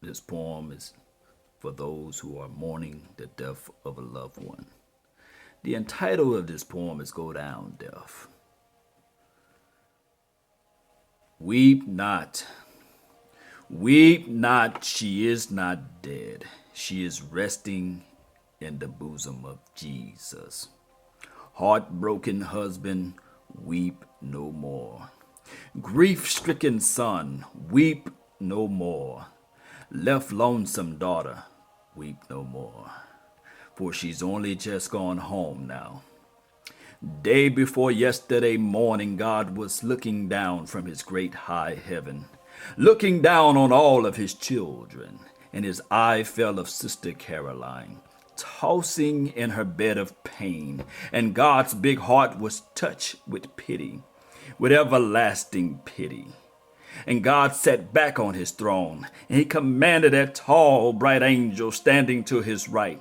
This poem is for those who are mourning the death of a loved one. The title of this poem is Go Down, Death. Weep not, weep not, she is not dead. She is resting in the bosom of Jesus. Heartbroken husband, weep no more. Grief-stricken son, weep no more. Left lonesome daughter, weep no more. For she's only just gone home now. Day before yesterday morning, God was looking down from his great high heaven, looking down on all of his children, and his eye fell of Sister Caroline, tossing in her bed of pain, and God's big heart was touched with pity, with everlasting pity. And God sat back on his throne, and he commanded that tall, bright angel standing to his right,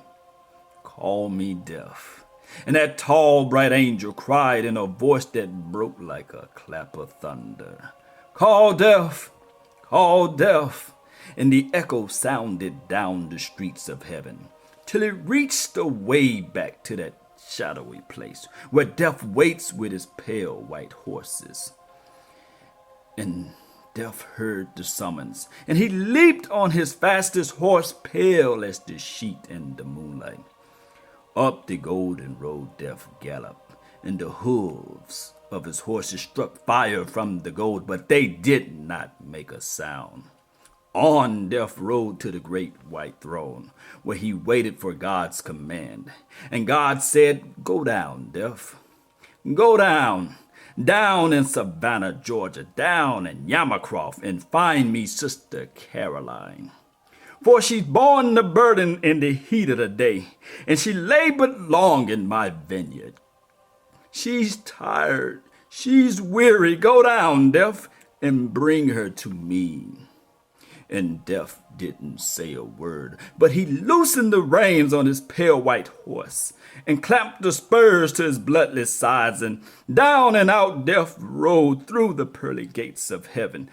call me death. And that tall, bright angel cried in a voice that broke like a clap of thunder, call death, call death. And the echo sounded down the streets of heaven, till it reached away back to that shadowy place where death waits with his pale white horses. And Death heard the summons, and he leaped on his fastest horse, pale as the sheet in the moonlight. Up the golden road Death galloped, and the hooves of his horses struck fire from the gold, but they did not make a sound. On Death rode to the great white throne, where he waited for God's command. And God said, go down, Death. Go down, down in Savannah, Georgia, down in Yamacroft, and find me Sister Caroline. For she's borne the burden in the heat of the day, and she labored long in my vineyard. She's tired, she's weary. Go down, Death, and bring her to me. And Death didn't say a word, but he loosened the reins on his pale white horse and clamped the spurs to his bloodless sides, and down and out Death rode through the pearly gates of heaven,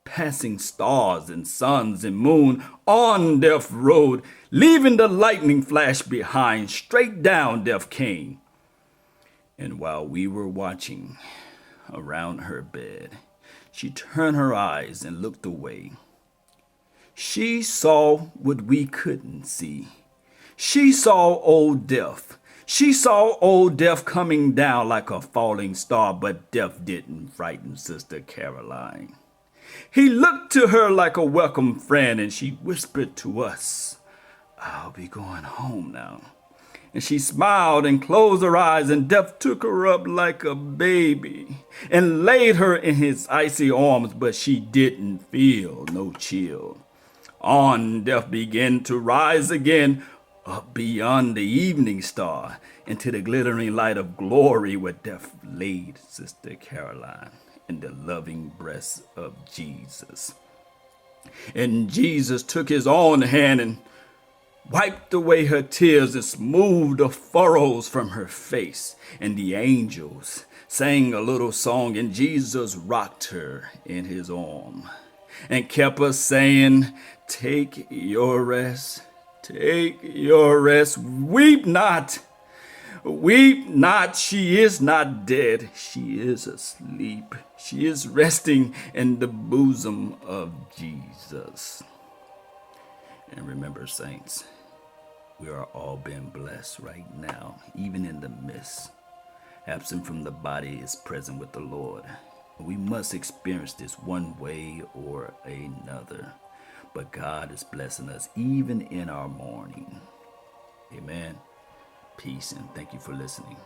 passing stars and suns and moon. On Death rode, leaving the lightning flash behind. Straight down Death came. And while we were watching around her bed, she turned her eyes and looked away. She saw what we couldn't see. She saw old Death. She saw old Death coming down like a falling star, but Death didn't frighten Sister Caroline. He looked to her like a welcome friend, and she whispered to us, I'll be going home now. And she smiled and closed her eyes, and Death took her up like a baby and laid her in his icy arms, but she didn't feel no chill. On Death began to rise again, up beyond the evening star, into the glittering light of glory, where Death laid Sister Caroline in the loving breasts of Jesus. And Jesus took his own hand and wiped away her tears and smoothed the furrows from her face. And the angels sang a little song, and Jesus rocked her in his arm and kept us saying, take your rest, take your rest, weep not, weep not, she is not dead, she is asleep, she is resting in the bosom of Jesus. And remember, saints, we are all being blessed right now, even in the midst. Absent from the body is present with the Lord. We must experience this one way or another. But God is blessing us even in our mourning. Amen. Peace, and thank you for listening.